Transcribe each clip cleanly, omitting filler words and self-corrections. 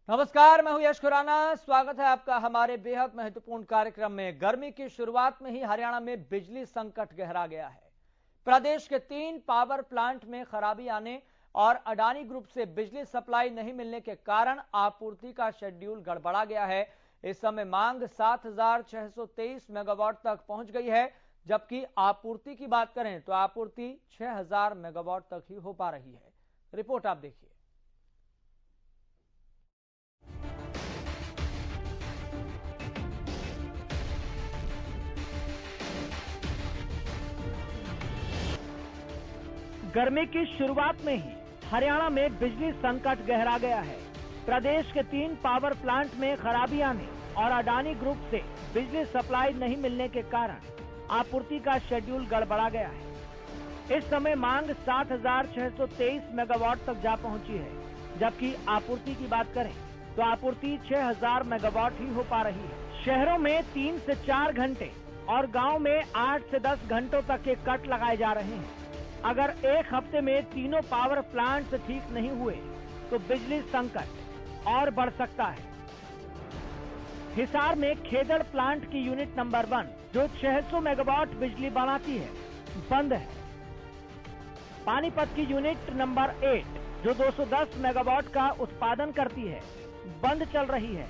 नमस्कार, मैं हूं यश खुराना। स्वागत है आपका हमारे बेहद महत्वपूर्ण कार्यक्रम में। गर्मी की शुरुआत में ही हरियाणा में बिजली संकट गहरा गया है। प्रदेश के 3 पावर प्लांट में खराबी आने और अडानी ग्रुप से बिजली सप्लाई नहीं मिलने के कारण आपूर्ति का शेड्यूल गड़बड़ा गया है। इस समय मांग 7623 मेगावाट तक पहुंच गई है, जबकि आपूर्ति की बात करें तो आपूर्ति 6000 मेगावाट तक ही हो पा रही है। रिपोर्ट आप देखिए। गर्मी की शुरुआत में ही हरियाणा में बिजली संकट गहरा गया है। प्रदेश के 3 पावर प्लांट में खराबी आने और अडानी ग्रुप से बिजली सप्लाई नहीं मिलने के कारण आपूर्ति का शेड्यूल गड़बड़ा गया है। इस समय मांग 7623 मेगावाट तक जा पहुंची है, जबकि आपूर्ति की बात करें तो आपूर्ति 6000 मेगावाट ही हो पा रही है। शहरों में 3 से 4 घंटे और गाँव में 8 से 10 घंटों तक के कट लगाए जा रहे हैं। अगर एक हफ्ते में तीनों पावर प्लांट ठीक नहीं हुए तो बिजली संकट और बढ़ सकता है। हिसार में खेदड़ प्लांट की यूनिट नंबर 1 जो 600 मेगावाट बिजली बनाती है, बंद है। पानीपत की यूनिट नंबर 8 जो 210 मेगावाट का उत्पादन करती है, बंद चल रही है।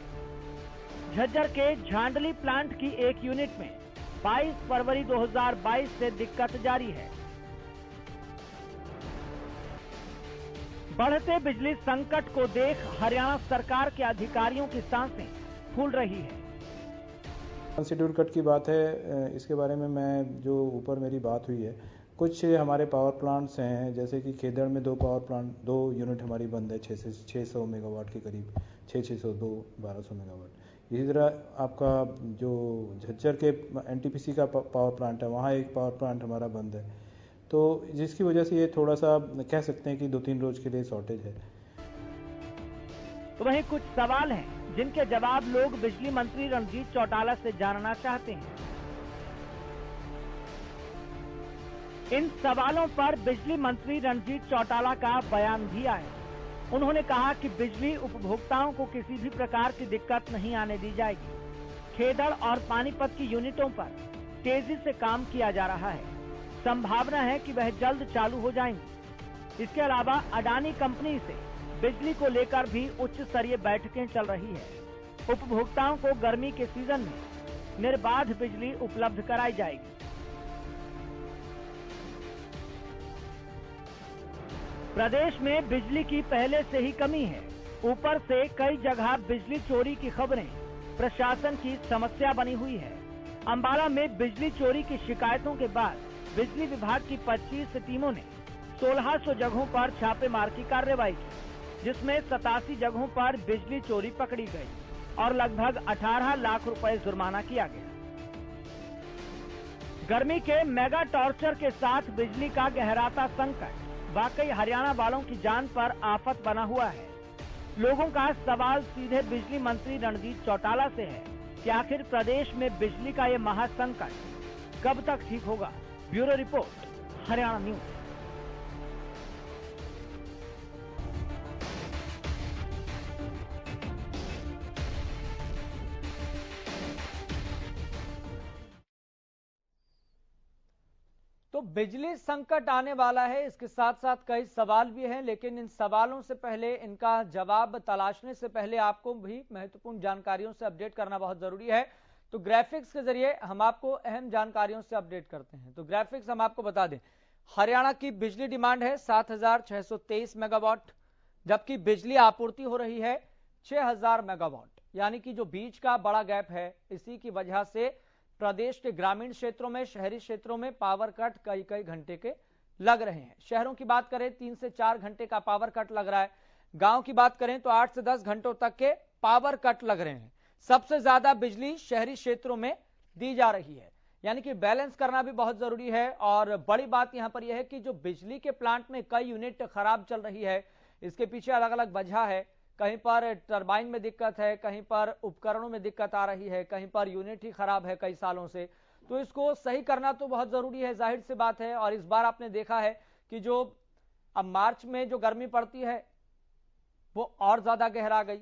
झज्जर के झांडली प्लांट की एक यूनिट में 22 फरवरी 2022 से दिक्कत जारी है। बढ़ते बिजली संकट को देख हरियाणा सरकार के अधिकारियों की सांसें फूल रही है। शेड्यूल कट की बात है, इसके बारे में मैं जो ऊपर मेरी बात हुई है, कुछ हमारे पावर प्लांट्स हैं, जैसे कि खेदड़ में 2 पावर प्लांट 2 यूनिट हमारी बंद है 600 मेगावाट के करीब, 602 1200 मेगावाट। इसी तरह आपका जो झज्जर के एनटीपीसी का पावर प्लांट है, वहाँ एक पावर प्लांट हमारा बंद है, तो जिसकी वजह से ये थोड़ा सा कह सकते हैं कि 2-3 रोज के लिए शॉर्टेज है। तो वहीं कुछ सवाल हैं जिनके जवाब लोग बिजली मंत्री रणजीत चौटाला से जानना चाहते हैं। इन सवालों पर बिजली मंत्री रणजीत चौटाला का बयान भी आया। उन्होंने कहा कि बिजली उपभोक्ताओं को किसी भी प्रकार की दिक्कत नहीं आने दी जाएगी। खेदड़ और पानीपत की यूनिटों पर तेजी से काम किया जा रहा है। संभावना है कि वह जल्द चालू हो जाएंगी। इसके अलावा अडानी कंपनी से बिजली को लेकर भी उच्च स्तरीय बैठकें चल रही है। उपभोक्ताओं को गर्मी के सीजन में निर्बाध बिजली उपलब्ध कराई जाएगी। प्रदेश में बिजली की पहले से ही कमी है। ऊपर से कई जगह बिजली चोरी की खबरें प्रशासन की समस्या बनी हुई है। अंबाला में बिजली चोरी की शिकायतों के बाद बिजली विभाग की 25 टीमों ने 1600 जगहों पर छापेमार की कार्रवाई की, जिसमें 87 जगहों पर बिजली चोरी पकड़ी गई और लगभग 18 लाख रुपए जुर्माना किया गया। गर्मी के मेगा टॉर्चर के साथ बिजली का गहराता संकट वाकई हरियाणा वालों की जान पर आफत बना हुआ है। लोगों का सवाल सीधे बिजली मंत्री रणजीत चौटाला से है कि आखिर प्रदेश में बिजली का ये महासंकट कब तक ठीक होगा। Bureau report, Haryana news. तो बिजली संकट आने वाला है, इसके साथ साथ कई सवाल भी हैं, लेकिन इन सवालों से पहले, इनका जवाब तलाशने से पहले आपको भी महत्वपूर्ण जानकारियों से अपडेट करना बहुत जरूरी है। तो ग्राफिक्स के जरिए हम आपको अहम जानकारियों से अपडेट करते हैं। तो ग्राफिक्स हम आपको बता दें, हरियाणा की बिजली डिमांड है 7623 मेगावाट, जबकि बिजली आपूर्ति हो रही है 6000 मेगावाट। यानी कि जो बीच का बड़ा गैप है, इसी की वजह से प्रदेश के ग्रामीण क्षेत्रों में, शहरी क्षेत्रों में पावर कट कई कई घंटे के लग रहे हैं। शहरों की बात करें 3 से 4 घंटे का पावर कट लग रहा है। गांव की बात करें तो 8 से 10 घंटों तक के पावर कट लग रहे हैं। सबसे ज्यादा बिजली शहरी क्षेत्रों में दी जा रही है, यानी कि बैलेंस करना भी बहुत जरूरी है। और बड़ी बात यहां पर यह है कि जो बिजली के प्लांट में कई यूनिट खराब चल रही है, इसके पीछे अलग अलग वजह है। कहीं पर टरबाइन में दिक्कत है, कहीं पर उपकरणों में दिक्कत आ रही है, कहीं पर यूनिट ही खराब है कई सालों से। तो इसको सही करना तो बहुत जरूरी है, जाहिर सी बात है। और इस बार आपने देखा है कि जो अब मार्च में जो गर्मी पड़ती है वो और ज्यादा गहरा गई।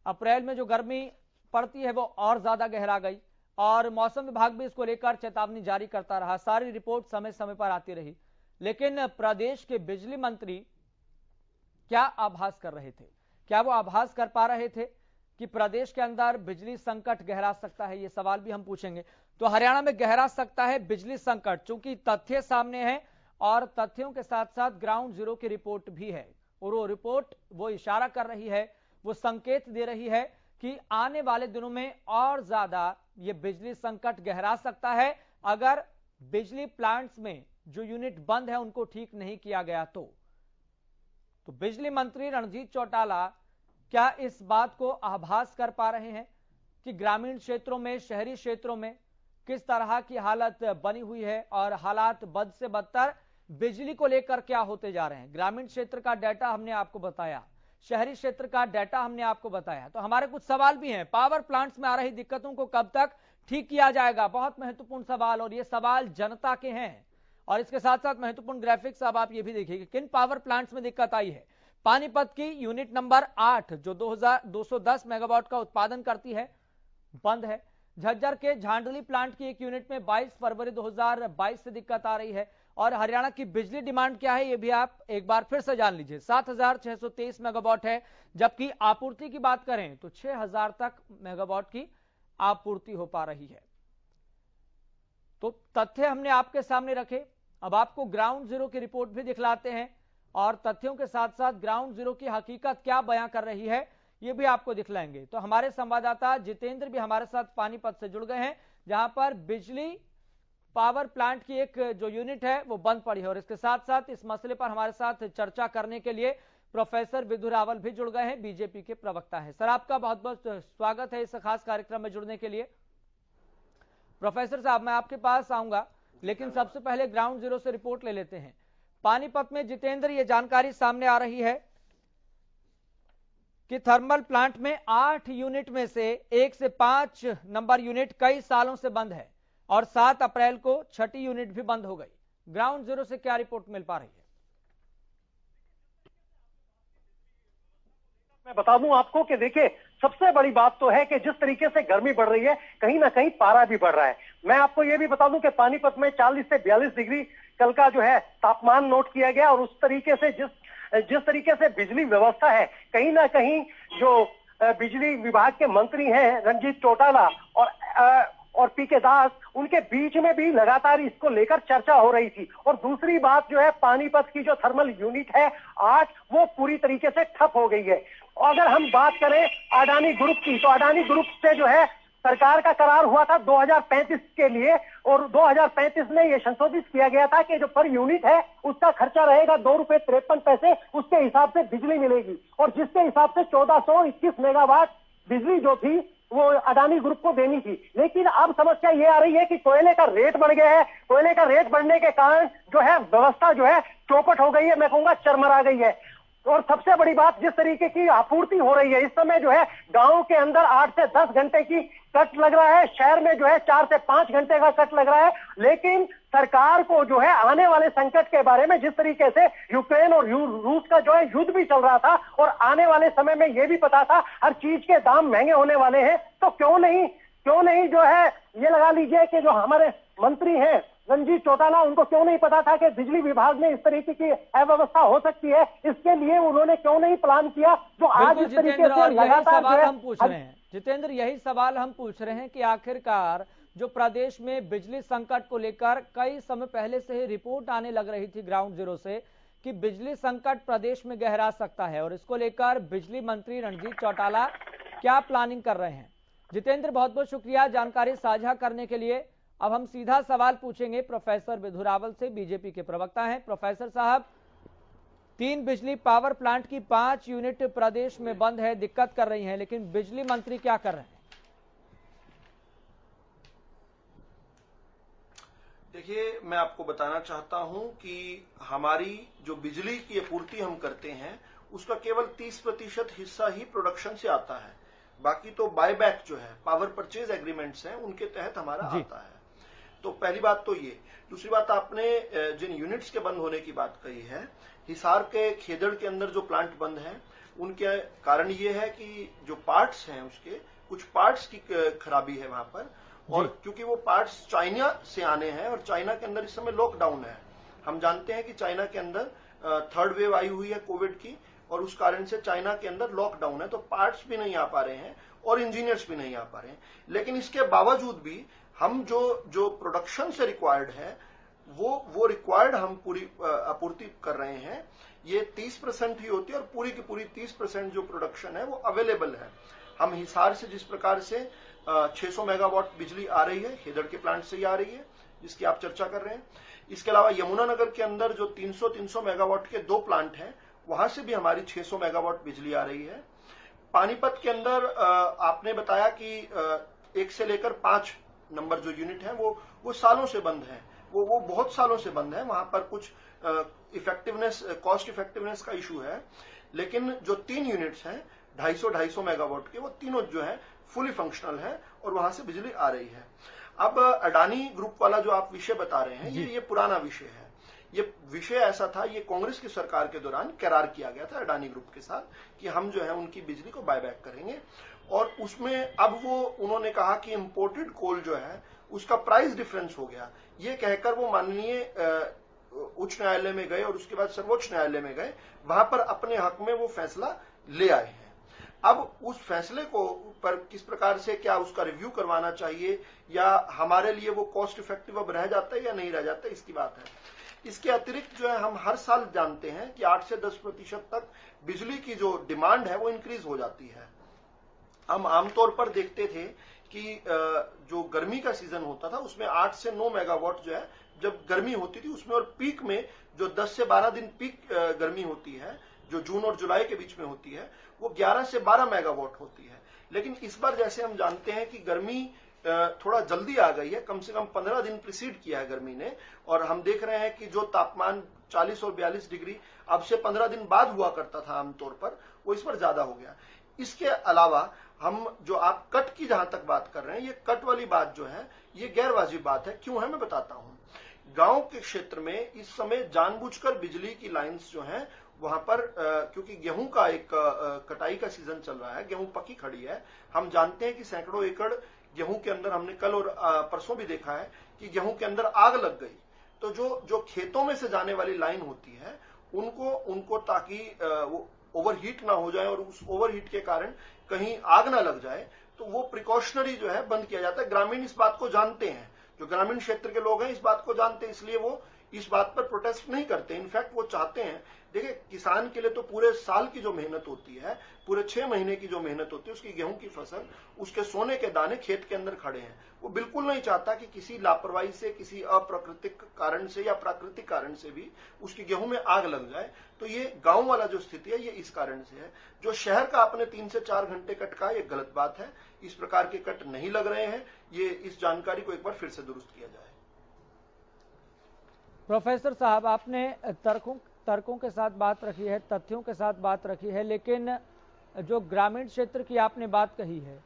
अप्रैल में जो गर्मी पड़ती है वो और ज्यादा गहरा गई और मौसम विभाग भी इसको लेकर चेतावनी जारी करता रहा। सारी रिपोर्ट समय समय पर आती रही, लेकिन प्रदेश के बिजली मंत्री क्या आभास कर रहे थे? क्या वो आभास कर पा रहे थे कि प्रदेश के अंदर बिजली संकट गहरा सकता है? ये सवाल भी हम पूछेंगे। तो हरियाणा में गहरा सकता है बिजली संकट, चूंकि तथ्य सामने है और तथ्यों के साथ साथ ग्राउंड जीरो की रिपोर्ट भी है, और वो रिपोर्ट वो इशारा कर रही है, वो संकेत दे रही है कि आने वाले दिनों में और ज्यादा ये बिजली संकट गहरा सकता है अगर बिजली प्लांट्स में जो यूनिट बंद है उनको ठीक नहीं किया गया तो बिजली मंत्री रणजीत चौटाला क्या इस बात को आभास कर पा रहे हैं कि ग्रामीण क्षेत्रों में, शहरी क्षेत्रों में किस तरह की हालत बनी हुई है और हालात बद से बदतर बिजली को लेकर क्या होते जा रहे हैं? ग्रामीण क्षेत्र का डाटा हमने आपको बताया, शहरी क्षेत्र का डाटा हमने आपको बताया, तो हमारे कुछ सवाल भी हैं। पावर प्लांट्स में आ रही दिक्कतों को कब तक ठीक किया जाएगा? बहुत महत्वपूर्ण सवाल, और ये सवाल जनता के हैं। और इसके साथ साथ महत्वपूर्ण ग्राफिक्स अब आप ये भी देखिए कि किन पावर प्लांट्स में दिक्कत आई है। पानीपत की यूनिट नंबर 8 जो 2210 मेगावाट का उत्पादन करती है बंद है। झज्जर के झांडली प्लांट की एक यूनिट में 22 फरवरी 2022 से दिक्कत आ रही है। और हरियाणा की बिजली डिमांड क्या है ये भी आप एक बार फिर से जान लीजिए, 7623 मेगावाट है, जबकि आपूर्ति की बात करें तो 6000 तक मेगावाट की आपूर्ति हो पा रही है। तो तथ्य हमने आपके सामने रखे, अब आपको ग्राउंड जीरो की रिपोर्ट भी दिखलाते हैं और तथ्यों के साथ साथ ग्राउंड जीरो की हकीकत क्या बयां कर रही है ये भी आपको दिखलाएंगे। तो हमारे संवाददाता जितेंद्र भी हमारे साथ पानीपत से जुड़ गए हैं, जहां पर बिजली पावर प्लांट की एक जो यूनिट है वो बंद पड़ी है। और इसके साथ साथ इस मसले पर हमारे साथ चर्चा करने के लिए प्रोफेसर विधु रावल भी जुड़ गए हैं, बीजेपी के प्रवक्ता हैं। सर, आपका बहुत बहुत स्वागत है इस खास कार्यक्रम में जुड़ने के लिए। प्रोफेसर साहब, मैं आपके पास आऊंगा, लेकिन सबसे पहले ग्राउंड जीरो से रिपोर्ट ले लेते हैं। पानीपत में जितेंद्र ये जानकारी सामने आ रही है कि थर्मल प्लांट में 8 यूनिट में से 1 से 5 नंबर यूनिट कई सालों से बंद है और 7 अप्रैल को छठी यूनिट भी बंद हो गई। ग्राउंड जीरो से क्या रिपोर्ट मिल पा रही है? मैं बता दूं आपको कि देखिए, सबसे बड़ी बात तो है कि जिस तरीके से गर्मी बढ़ रही है, कहीं ना कहीं पारा भी बढ़ रहा है। मैं आपको यह भी बता दूं कि पानीपत में 40 से 42 डिग्री कल का जो है तापमान नोट किया गया, और उस तरीके से जिस तरीके से बिजली व्यवस्था है, कहीं ना कहीं जो बिजली विभाग के मंत्री हैं रणजीत चौटाला और पीके दास, उनके बीच में भी लगातार इसको लेकर चर्चा हो रही थी। और दूसरी बात जो है, पानीपत की जो थर्मल यूनिट है 8, वो पूरी तरीके से ठप हो गई है। अगर हम बात करें अडानी ग्रुप की, तो अडानी ग्रुप से जो है सरकार का करार हुआ था 2035 के लिए, और 2035 में यह संशोधित किया गया था कि जो पर यूनिट है उसका खर्चा रहेगा ₹2.53, उसके हिसाब से बिजली मिलेगी। और जिसके हिसाब से 1421 मेगावाट बिजली जो थी वो अडानी ग्रुप को देनी थी। लेकिन अब समस्या ये आ रही है कि कोयले का रेट बढ़ गया है। कोयले का रेट बढ़ने के कारण जो है व्यवस्था जो है चौपट हो गई है, मैं कहूंगा चरमरा गई है। और सबसे बड़ी बात, जिस तरीके की आपूर्ति हो रही है इस समय जो है, गांव के अंदर 8 से 10 घंटे की कट लग रहा है, शहर में जो है 4 से 5 घंटे का कट लग रहा है। लेकिन सरकार को जो है आने वाले संकट के बारे में, जिस तरीके से यूक्रेन और रूस का जो है युद्ध भी चल रहा था और आने वाले समय में यह भी पता था हर चीज के दाम महंगे होने वाले हैं, तो क्यों नहीं जो है ये लगा लीजिए कि जो हमारे मंत्री हैं रणजीत चौटाला, उनको क्यों नहीं पता था कि बिजली विभाग में इस तरीके की अव्यवस्था हो सकती है? इसके लिए उन्होंने क्यों नहीं प्लान किया? जो आज इस तरीके से लगातार हम पूछ रहे हैं जितेंद्र, यही सवाल हम पूछ रहे हैं कि आखिरकार जो प्रदेश में बिजली संकट को लेकर कई समय पहले से ही रिपोर्ट आने लग रही थी ग्राउंड जीरो से कि बिजली संकट प्रदेश में गहरा सकता है, और इसको लेकर बिजली मंत्री रणजीत चौटाला क्या प्लानिंग कर रहे हैं? जितेंद्र, बहुत बहुत शुक्रिया जानकारी साझा करने के लिए। अब हम सीधा सवाल पूछेंगे प्रोफेसर विधु रावल से, बीजेपी के प्रवक्ता हैं। प्रोफेसर साहब, 3 बिजली पावर प्लांट की 5 यूनिट प्रदेश में बंद है, दिक्कत कर रही हैं, लेकिन बिजली मंत्री क्या कर रहे हैं? देखिए, मैं आपको बताना चाहता हूं कि हमारी जो बिजली की आपूर्ति हम करते हैं उसका केवल 30% हिस्सा ही प्रोडक्शन से आता है, बाकी तो बायबैक जो है पावर परचेज एग्रीमेंट्स हैं उनके तहत हमारा आता है। तो पहली बात तो ये। दूसरी बात, आपने जिन यूनिट्स के बंद होने की बात कही है, हिसार के खेदड़ के अंदर जो प्लांट बंद है उनके कारण ये है कि जो पार्ट्स हैं उसके कुछ पार्ट्स की खराबी है वहां पर, और क्योंकि वो पार्ट्स चाइना से आने हैं और चाइना के अंदर इस समय लॉकडाउन है। हम जानते हैं कि चाइना के अंदर थर्ड वेव आई हुई है कोविड की, और उस कारण से चाइना के अंदर लॉकडाउन है, तो पार्ट्स भी नहीं आ पा रहे हैं और इंजीनियर्स भी नहीं आ पा रहे हैं। लेकिन इसके बावजूद भी हम जो प्रोडक्शन से रिक्वायर्ड है वो रिक्वायर्ड हम पूरी आपूर्ति कर रहे हैं। ये 30% ही होती है और पूरी की पूरी 30% जो प्रोडक्शन है वो अवेलेबल है। हम हिसार से जिस प्रकार से 600 मेगावाट बिजली आ रही है, हेदड़ के प्लांट से ही आ रही है जिसकी आप चर्चा कर रहे हैं। इसके अलावा यमुनानगर के अंदर जो 300 मेगावाट के 2 प्लांट हैं, वहां से भी हमारी 600 मेगावाट बिजली आ रही है। पानीपत के अंदर आपने बताया कि 1 से लेकर 5 नंबर जो यूनिट है वो सालों से बंद है, वो बहुत सालों से बंद है। वहां पर कुछ इफेक्टिवनेस, कॉस्ट इफेक्टिवनेस का इशू है। लेकिन जो 3 यूनिट्स हैं 250 मेगावाट के, वो तीनों जो है फुली फंक्शनल है और वहां से बिजली आ रही है। अब अडानी ग्रुप वाला जो आप विषय बता रहे हैं, ये पुराना विषय है। ये विषय ऐसा था, ये कांग्रेस की सरकार के दौरान करार किया गया था अडानी ग्रुप के साथ कि हम जो है उनकी बिजली को बायबैक करेंगे, और उसमें अब वो उन्होंने कहा कि इंपोर्टेड कोल जो है उसका प्राइस डिफरेंस हो गया। ये कहकर वो माननीय उच्च न्यायालय में गए और उसके बाद सर्वोच्च न्यायालय में गए, वहां पर अपने हक में वो फैसला ले आए हैं। अब उस फैसले को पर किस प्रकार से, क्या उसका रिव्यू करवाना चाहिए या हमारे लिए वो कॉस्ट इफेक्टिव अब रह जाता है या नहीं रह जाता है, इसकी बात है। इसके अतिरिक्त जो है हम हर साल जानते हैं कि 8 से 10% तक बिजली की जो डिमांड है वो इंक्रीज हो जाती है। हम आमतौर पर देखते थे कि जो गर्मी का सीजन होता था उसमें 8 से 9 मेगावाट जो है जब गर्मी होती थी उसमें, और पीक में जो 10 से 12 दिन पीक गर्मी होती है जो जून और जुलाई के बीच में होती है, वो 11 से 12 मेगावाट होती है। लेकिन इस बार जैसे हम जानते हैं कि गर्मी थोड़ा जल्दी आ गई है, कम से कम 15 दिन प्रिसीड किया है गर्मी ने, और हम देख रहे हैं कि जो तापमान 40 और 42 डिग्री अब से 15 दिन बाद हुआ करता था आमतौर पर, वो इस पर ज्यादा हो गया। इसके अलावा हम जो आप कट की जहां तक बात कर रहे हैं, ये कट वाली बात जो है ये गैर वाजिब बात है। क्यों है मैं बताता हूं। गांव के क्षेत्र में इस समय जानबूझकर बिजली की लाइंस जो हैं वहां पर क्योंकि गेहूं का एक कटाई का सीजन चल रहा है, गेहूं पकी खड़ी है, हम जानते हैं कि सैकड़ों एकड़ गेहूं के अंदर, हमने कल और परसों भी देखा है कि गेहूं के अंदर आग लग गई। तो जो खेतों में से जाने वाली लाइन होती है उनको ताकि वो ओवरहीट ना हो जाए और उस ओवरहीट के कारण कहीं आग ना लग जाए, तो वो प्रिकॉशनरी जो है बंद किया जाता है। ग्रामीण इस बात को जानते हैं, जो ग्रामीण क्षेत्र के लोग हैं इस बात को जानते हैं, इसलिए वो इस बात पर प्रोटेस्ट नहीं करते। इनफैक्ट वो चाहते हैं, देखिए किसान के लिए तो पूरे साल की जो मेहनत होती है, पूरे 6 महीने की जो मेहनत होती है, उसकी गेहूं की फसल, उसके सोने के दाने खेत के अंदर खड़े हैं। वो बिल्कुल नहीं चाहता कि किसी लापरवाही से, किसी अप्राकृतिक कारण से या प्राकृतिक कारण से भी उसकी गेहूं में आग लग जाए। तो ये गांव वाला जो स्थिति है ये इस कारण से है। जो शहर का आपने 3 से 4 घंटे कट का, ये गलत बात है। इस प्रकार के कट नहीं लग रहे हैं। ये इस जानकारी को एक बार फिर से दुरुस्त किया जाए। प्रोफेसर साहब, आपने तर्कों के साथ बात रखी है, तथ्यों के साथ बात रखी है, लेकिन जो ग्रामीण क्षेत्र की आपने बात कही है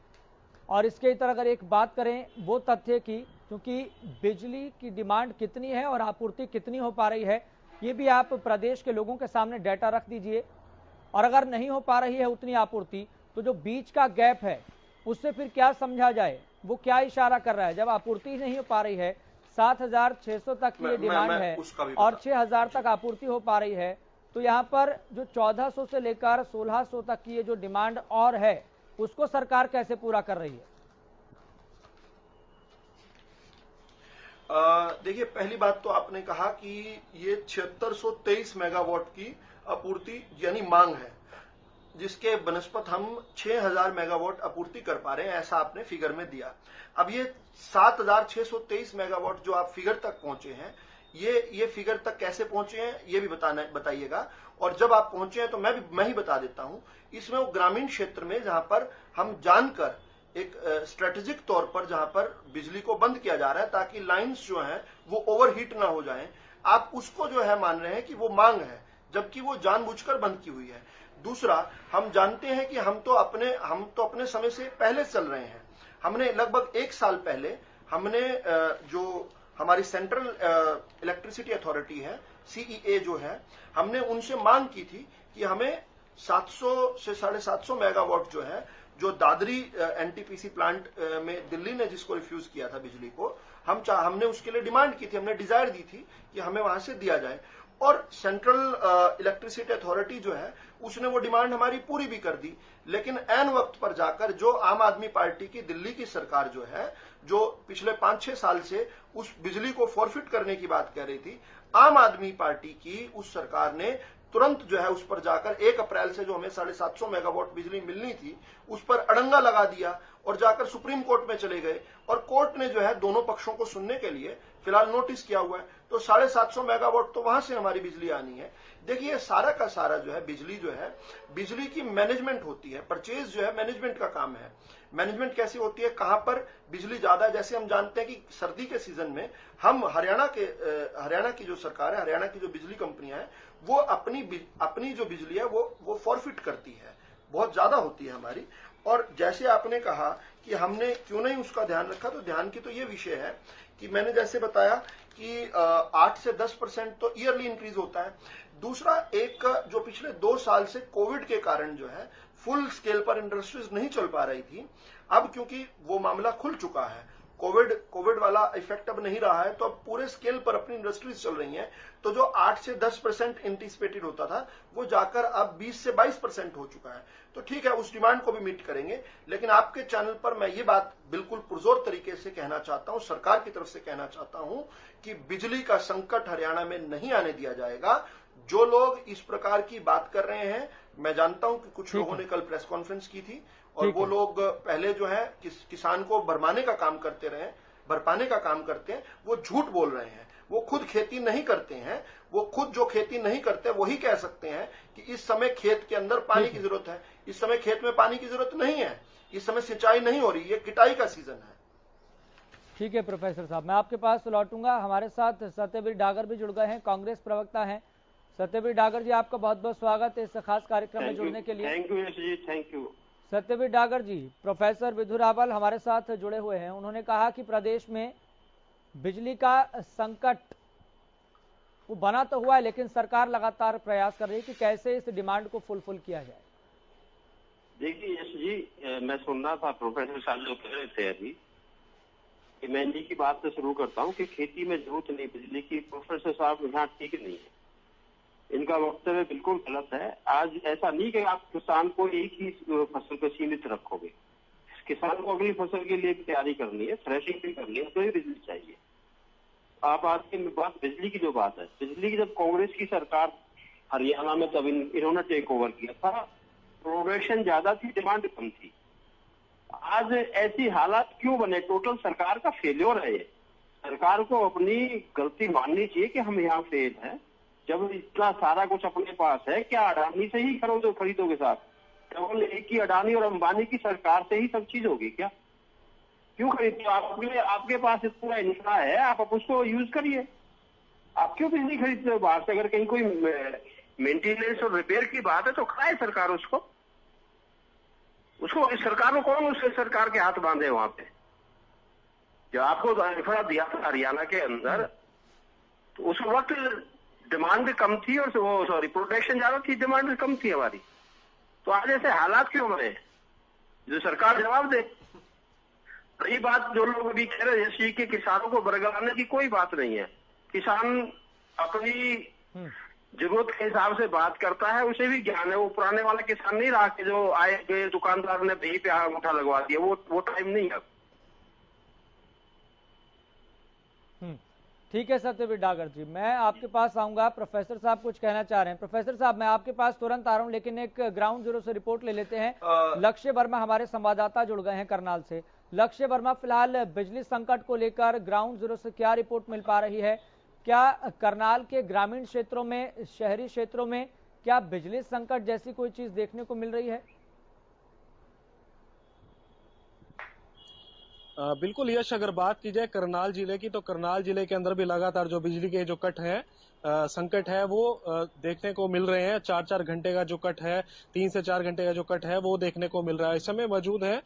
और इसके इतर अगर एक बात करें वो तथ्य की, क्योंकि बिजली की डिमांड कितनी है और आपूर्ति कितनी हो पा रही है, ये भी आप प्रदेश के लोगों के सामने डाटा रख दीजिए। और अगर नहीं हो पा रही है उतनी आपूर्ति, तो जो बीच का गैप है उससे फिर क्या समझा जाए, वो क्या इशारा कर रहा है? जब आपूर्ति ही नहीं हो पा रही है, 7,600 तक की डिमांड है और 6,000 तक आपूर्ति हो पा रही है, तो यहाँ पर जो 1,400 से लेकर 1,600 तक की ये जो डिमांड और है, उसको सरकार कैसे पूरा कर रही है? देखिए, पहली बात तो आपने कहा कि ये 7623 मेगावाट की आपूर्ति यानी मांग है, जिसके बनस्पत हम 6,000 मेगावाट आपूर्ति कर पा रहे हैं, ऐसा आपने फिगर में दिया। अब ये 7,623 मेगावाट जो आप फिगर तक पहुंचे हैं, ये फिगर तक कैसे पहुंचे हैं ये भी बताइएगा। और जब आप पहुंचे हैं तो मैं ही बता देता हूं। इसमें वो ग्रामीण क्षेत्र में जहां पर हम जानकर एक स्ट्रेटेजिक तौर पर जहां पर बिजली को बंद किया जा रहा है ताकि लाइंस जो हैं वो ओवरहीट ना हो जाएं, आप उसको जो है मान रहे हैं कि वो मांग है, जबकि वो जानबूझकर बंद की हुई है। दूसरा, हम जानते हैं कि हम तो अपने समय से पहले चल रहे हैं। हमने लगभग 1 साल पहले हमने जो हमारी सेंट्रल इलेक्ट्रिसिटी अथॉरिटी है, CEA जो है, हमने उनसे मांग की थी कि हमें 700 से 750 मेगावाट जो है, जो दादरी एनटीपीसी प्लांट में दिल्ली ने जिसको रिफ्यूज किया था बिजली को, हमने उसके लिए डिमांड की थी, हमने डिजायर दी थी कि हमें वहां से दिया जाए, और सेंट्रल इलेक्ट्रिसिटी अथॉरिटी जो है उसने वो डिमांड हमारी पूरी भी कर दी। लेकिन ऐन वक्त पर जाकर जो आम आदमी पार्टी की दिल्ली की सरकार जो है, जो पिछले 5-6 साल से उस बिजली को फॉरफिट करने की बात कह रही थी, आम आदमी पार्टी की उस सरकार ने तुरंत जो है उस पर जाकर 1 अप्रैल से जो हमें 750 मेगावाट बिजली मिलनी थी उस पर अड़ंगा लगा दिया और जाकर सुप्रीम कोर्ट में चले गए, और कोर्ट ने जो है दोनों पक्षों को सुनने के लिए फिलहाल नोटिस किया हुआ है। तो 750 मेगावाट तो वहां से हमारी बिजली आनी है। देखिए सारा का सारा जो है बिजली की मैनेजमेंट होती है, परचेज जो है मैनेजमेंट का काम है। मैनेजमेंट कैसी होती है, कहां पर बिजली ज्यादा है, जैसे हम जानते हैं कि सर्दी के सीजन में हम हरियाणा की जो सरकार है, हरियाणा की जो बिजली कंपनियां हैं, वो अपनी जो बिजली है वो फॉरफिट करती है, बहुत ज्यादा होती है हमारी। और जैसे आपने कहा कि हमने क्यों नहीं उसका ध्यान रखा, तो ध्यान की तो ये विषय है कि मैंने जैसे बताया कि 8 से 10% तो ईयरली इंक्रीज होता है। दूसरा, एक जो पिछले 2 साल से कोविड के कारण जो है फुल स्केल पर इंडस्ट्रीज नहीं चल पा रही थी, अब क्योंकि वो मामला खुल चुका है, कोविड वाला इफेक्ट अब नहीं रहा है, तो अब पूरे स्केल पर अपनी इंडस्ट्रीज चल रही हैं। तो जो 8 से 10% एंटिसिपेटेड होता था वो जाकर अब 20 से 22% हो चुका है। तो ठीक है, उस डिमांड को भी मीट करेंगे। लेकिन आपके चैनल पर मैं ये बात बिल्कुल पुरजोर तरीके से कहना चाहता हूं, सरकार की तरफ से कहना चाहता हूं कि बिजली का संकट हरियाणा में नहीं आने दिया जाएगा। जो लोग इस प्रकार की बात कर रहे हैं, मैं जानता हूं कि कुछ लोगों ने कल प्रेस कॉन्फ्रेंस की थी और वो लोग पहले जो है किसान को भरपाने का काम करते हैं, वो झूठ बोल रहे हैं। वो खुद खेती नहीं करते हैं, वो खुद जो खेती नहीं करते वही कह सकते हैं कि इस समय खेत के अंदर पानी की जरूरत है। इस समय खेत में पानी की जरूरत नहीं है, इस समय सिंचाई नहीं हो रही, ये किटाई का सीजन है। ठीक है प्रोफेसर साहब, मैं आपके पास लौटूंगा। हमारे साथ सत्यवीर डागर भी जुड़ गए हैं, कांग्रेस प्रवक्ता हैं। सत्यवीर डागर जी, आपका बहुत बहुत स्वागत है इस खास कार्यक्रम में जुड़ने के लिए। Thank you ji, thank you. Satyavir Dagar ji, professor Vidhu Rawal हमारे साथ जुड़े हुए हैं। उन्होंने कहा कि प्रदेश में बिजली का संकट वो बना तो हुआ है, लेकिन सरकार लगातार प्रयास कर रही है कि कैसे इस डिमांड को फुलफिल किया जाए। देखिए यश जी, मैं सुन रहा था प्रोफेसर साहब जो कह रहे थे अभी, कि मैं इन्हीं की बात से शुरू करता हूँ कि खेती में जरूरत नहीं बिजली की। प्रोफेसर साहब यहाँ ठीक नहीं है, इनका वक्तव्य बिल्कुल गलत है। आज ऐसा नहीं कि आप किसान को एक ही फसल पर सीमित रखोगे, किसान को अगली फसल के लिए भी तैयारी करनी है, थ्रेशिंग भी करनी है, तो ही बिजली चाहिए। आप आज की बात बिजली की जो बात है, बिजली की जब कांग्रेस की सरकार हरियाणा में तब इन्होंने टेक ओवर किया था, प्रोडक्शन ज्यादा थी, डिमांड कम थी। आज ऐसी हालात क्यों बने? टोटल सरकार का फेल्योर है ये। सरकार को अपनी गलती माननी चाहिए कि हम यहाँ फेल हैं। जब इतना सारा कुछ अपने पास है, क्या अडानी से ही खरीदोगे साथ? केवल एक ही अडानी और अंबानी की सरकार से ही सब चीज होगी क्या? क्यों खरीदते हो? आपके पास पूरा इंफ्रा है, आप उसको यूज करिए। आप क्यों बिजली खरीदते हो बाहर से? अगर कहीं कोई मेंटेनेंस और रिपेयर की बात है तो कराए सरकार उसको इस सरकार को कौन उसके सरकार के हाथ बांधे वहां पे? जब आपको इंफ्रा दिया था हरियाणा के अंदर, तो उस वक्त डिमांड कम थी और प्रोडक्शन ज्यादा थी, डिमांड कम थी हमारी। तो आज ऐसे हालात क्यों बने? जो सरकार जवाब दे। रही बात जो लोग अभी कह रहे हैं कि किसानों को बरगलाने की, कोई बात नहीं है। किसान अपनी जरूरत के हिसाब से बात करता है, उसे भी ज्ञान है। वो पुराने वाला किसान नहीं रहा कि जो आए गए दुकानदार ने वहीं पे अंगूठा लगवा दिया, वो टाइम नहीं है। ठीक है सत्यवीर डागर जी, मैं आपके पास आऊंगा। प्रोफेसर साहब कुछ कहना चाह रहे हैं। प्रोफेसर साहब, मैं आपके पास तुरंत आ रहा हूं, लेकिन एक ग्राउंड जीरो से रिपोर्ट ले लेते हैं। लक्ष्य वर्मा हमारे संवाददाता जुड़ गए हैं करनाल से। लक्ष्य वर्मा, फिलहाल बिजली संकट को लेकर ग्राउंड जीरो से क्या रिपोर्ट मिल पा रही है? क्या करनाल के ग्रामीण क्षेत्रों में, शहरी क्षेत्रों में क्या बिजली संकट जैसी कोई चीज देखने को मिल रही है? बिल्कुल यश, अगर बात की जाए करनाल जिले की, तो करनाल जिले के अंदर भी लगातार जो बिजली के जो कट है, संकट है, वो देखने को मिल रहे हैं। 4-4 घंटे का जो कट है, 3 से 4 घंटे का जो कट है, वो देखने को मिल रहा है। इस समय मौजूद है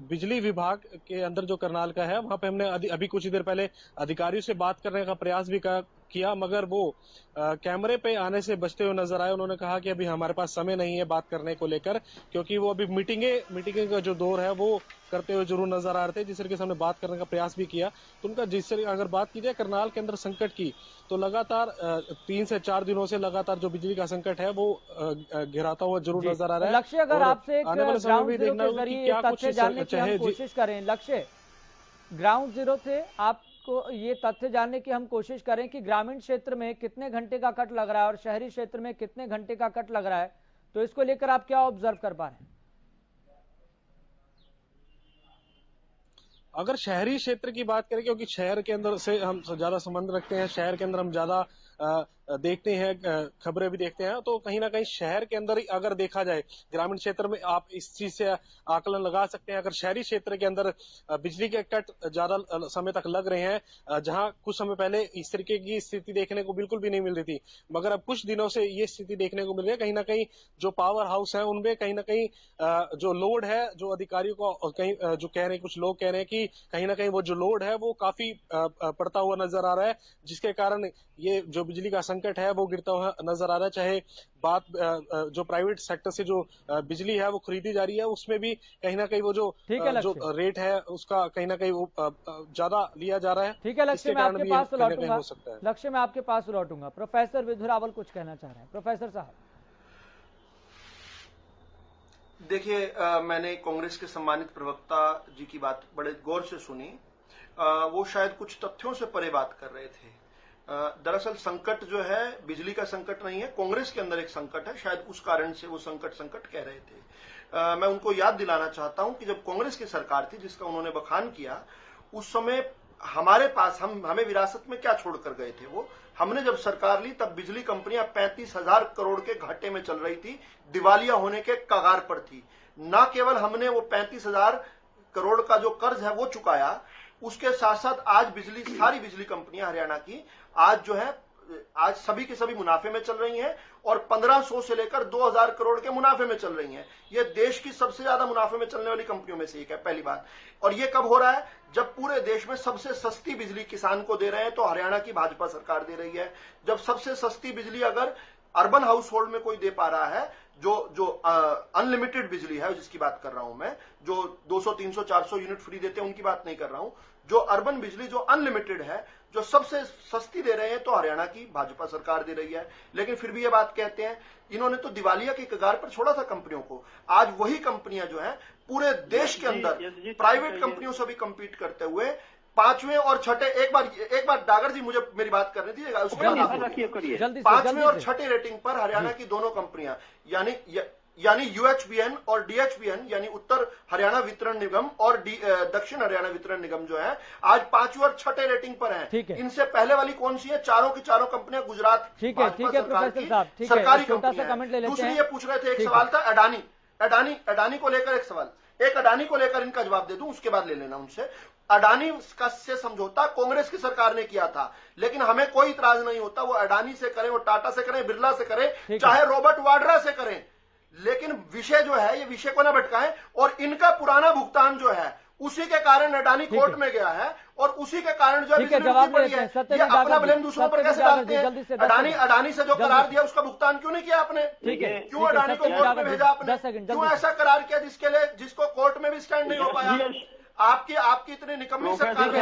बिजली विभाग के अंदर जो करनाल का है, वहां पे हमने अभी कुछ ही देर पहले अधिकारियों से बात करने का प्रयास भी किया, मगर वो कैमरे पे आने से बचते हुए नजर आए। उन्होंने कहा कि अभी हमारे पास समय नहीं है बात करने को लेकर, क्योंकि वो अभी मीटिंग का जो दौर है वो करते हुए जरूर नजर आ रहे थे, जिस तरीके से हमने बात करने का प्रयास भी किया। तो उनका जिस तरीके अगर बात की जाए करनाल के अंदर संकट की, तो लगातार 3 से 4 दिनों से लगातार जो बिजली का संकट है वो घिराता हुआ जरूर नजर आ रहा है। लक्ष्य, अगर आपसे आने वाले समय में भी देखना होगा कि क्या कुछ जानने की हम चाहे कोशिश करें, लक्ष्य ग्राउंड जीरो से आपको ये तथ्य जानने की हम कोशिश करें कि ग्रामीण क्षेत्र में कितने घंटे का कट लग रहा है और शहरी क्षेत्र में कितने घंटे का कट लग रहा है, तो इसको लेकर आप क्या ऑब्जर्व कर पा रहे हैं? अगर शहरी क्षेत्र की बात करें, क्योंकि शहर के अंदर से हम ज्यादा संबंध रखते हैं, शहर के अंदर हम ज्यादा देखते हैं, खबरें भी देखते हैं, तो कहीं ना कहीं शहर के अंदर ही अगर देखा जाए, ग्रामीण क्षेत्र में आप इस चीज से आकलन लगा सकते हैं। अगर शहरी क्षेत्र के अंदर बिजली के कट ज्यादा समय तक लग रहे हैं, जहां कुछ समय पहले इस तरीके की स्थिति देखने को बिल्कुल भी नहीं मिल रही थी, मगर अब कुछ दिनों से ये स्थिति देखने को मिल रही है। कहीं ना कहीं जो पावर हाउस है उनमें कहीं ना कहीं जो लोड है, जो अधिकारियों को कहीं जो कह रहे हैं, कुछ लोग कह रहे हैं कि कहीं ना कहीं वो जो लोड है वो काफी पड़ता हुआ नजर आ रहा है, जिसके कारण ये जो बिजली का संकट है वो गिरता हुआ नजर आ रहा है। चाहे बात जो प्राइवेट सेक्टर से जो बिजली है वो खरीदी जा रही है, उसमें भी कहीं ना कहीं वो जो रेट है उसका कहीं ना कहीं वो ज्यादा लिया जा रहा है। ठीक है लक्ष्य, मैं आपके पास लौटूंगा। लक्ष्य, मैं आपके पास लौटूंगा। प्रोफेसर विधुरावल कुछ कहना चाह रहे हैं। प्रोफेसर साहब, देखिए, मैंने कांग्रेस के सम्मानित प्रवक्ता जी की बात बड़े गौर से सुनी। वो शायद कुछ तथ्यों से परे बात कर रहे थे। दरअसल संकट जो है बिजली का संकट नहीं है, कांग्रेस के अंदर एक संकट है, शायद उस कारण से वो संकट कह रहे थे। मैं उनको याद दिलाना चाहता हूं कि जब कांग्रेस की सरकार थी जिसका उन्होंने बखान किया, उस समय हमारे पास हमें विरासत में क्या छोड़कर गए थे वो। हमने जब सरकार ली तब बिजली कंपनियां 35,000 करोड़ के घाटे में चल रही थी, दिवालिया होने के कगार पर थी। न केवल हमने वो 35,000 करोड़ का जो कर्ज है वो चुकाया, उसके साथ साथ आज सारी बिजली कंपनियां हरियाणा की आज जो है आज सभी के सभी मुनाफे में चल रही हैं और 1500 से लेकर 2000 करोड़ के मुनाफे में चल रही हैं। ये देश की सबसे ज्यादा मुनाफे में चलने वाली कंपनियों में से एक है, पहली बात। और ये कब हो रहा है? जब पूरे देश में सबसे सस्ती बिजली किसान को दे रहे हैं तो हरियाणा की भाजपा सरकार दे रही है। जब सबसे सस्ती बिजली अगर अर्बन हाउस होल्ड में कोई दे पा रहा है, जो अनलिमिटेड बिजली है जिसकी बात कर रहा हूं मैं, जो 200 300 400 यूनिट फ्री देते हैं उनकी बात नहीं कर रहा हूं, जो अर्बन बिजली जो अनलिमिटेड है, जो सबसे सस्ती दे रहे हैं, तो हरियाणा की भाजपा सरकार दे रही है। लेकिन फिर भी ये बात कहते हैं, इन्होंने तो दिवालिया की कगार पर छोड़ा था कंपनियों को। आज वही कंपनियां जो है पूरे देश के अंदर प्राइवेट कंपनियों से भी कंपीट करते हुए 5वें और छठे, एक बार डागर जी मुझे मेरी बात करनी थी, उसके बाद 5वें और छठे रेटिंग पर हरियाणा की दोनों कंपनियां यानी यूएचबीएन और डीएचबीएन यानी उत्तर हरियाणा वितरण निगम और दक्षिण हरियाणा वितरण निगम जो है आज 5वें और छठे रेटिंग पर हैं। इनसे पहले वाली कौन सी है? चारों की चारों कंपनियां गुजरात सरकारी कंपनी। दूसरी ये पूछ रहे थे, एक सवाल था अडानी को लेकर एक सवाल, एक अडानी को लेकर इनका जवाब दे दूं, उसके बाद ले लेना उनसे। अडानी का से समझौता कांग्रेस की सरकार ने किया था, लेकिन हमें कोई इतराज नहीं होता, वो अडानी से करें, वो टाटा से करें, बिरला से करें, चाहे रॉबर्ट वाड्रा से करें, लेकिन विषय जो है ये विषय को ना भटकाएं। और इनका पुराना भुगतान जो है उसी के कारण अडानी कोर्ट में गया है और उसी के कारण जो जवाब पड़ी है। ये अपना ब्लेम दूसरों पर कैसे डालते हैं? अडानी से जो करार दिया उसका भुगतान क्यों नहीं किया आपने? क्यों अडानी को कोर्ट में भेजा आपने? क्यों ऐसा करार किया जिसको कोर्ट में भी स्टैंड नहीं हो पाया? आपकी इतनी निकम्मी सरकार है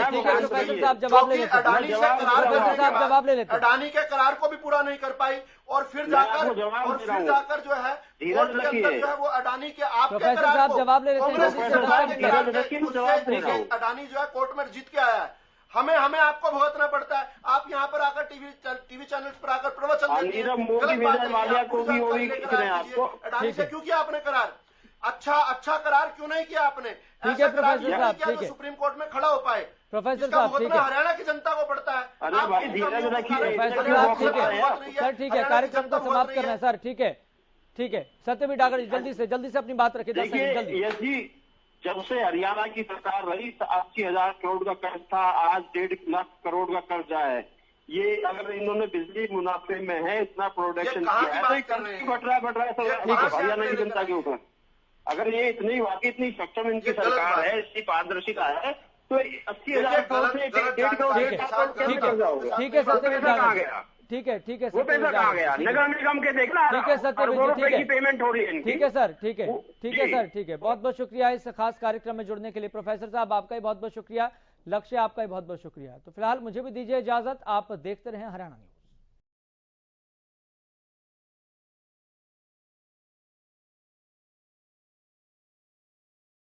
अडानी के करार को भी पूरा नहीं कर पाई और फिर जाकर जो है कोर्ट के अंदर जो है वो अडानी के आपके करार को कांग्रेस की सरकार के करार अडानी जो है कोर्ट में जीत के आया है। हमें आपको भुगतना पड़ता है। आप यहाँ पर आकर टीवी चैनल्स पर आकर प्रवचन देते हैं। अडानी से क्यों किया आपने करार? अच्छा करार क्यों नहीं किया आपने? ठीक है प्रोफेसर साहब, ठीक है, सुप्रीम कोर्ट में खड़ा हो पाए। प्रोफेसर साहब, ठीक है, हरियाणा की जनता को पड़ता है। प्रोफेसर साहब, ठीक है सर, ठीक है, कार्यक्रम को समाप्त करना है सर, ठीक है। सत्यवीर डागर जल्दी से अपनी बात रखिए। देखिए यश जी, जब से हरियाणा की सरकार रही 80,000 करोड़ का कर्ज था, आज 1.5 लाख करोड़ का कर्जा है। ये अगर इन्होंने बिजली मुनाफे में है, इतना प्रोडक्शन किया है, तो बट रहा है सब हरियाणा की जनता के ऊपर। अगर ये इतनी सक्षम इनकी सरकार है, इतनी पारदर्शिता है, तो 80,000 करोड़ से 1.5 करोड़ ठीक है सत्यवीर यादव, ठीक है वो पैसा कहाँ गया? नगर निगम के देखना, ठीक है सत्यवीर जी, ठीक है, पेमेंट हो रही है इनकी। ठीक है सर, ठीक है सर, ठीक है। बहुत बहुत शुक्रिया इस खास कार्यक्रम में जुड़ने के लिए। प्रोफेसर साहब आपका भी बहुत बहुत शुक्रिया, लक्ष्य आपका भी बहुत बहुत शुक्रिया। तो फिलहाल मुझे भी दीजिए इजाजत, आप देखते रहें हरियाणा न्यूज।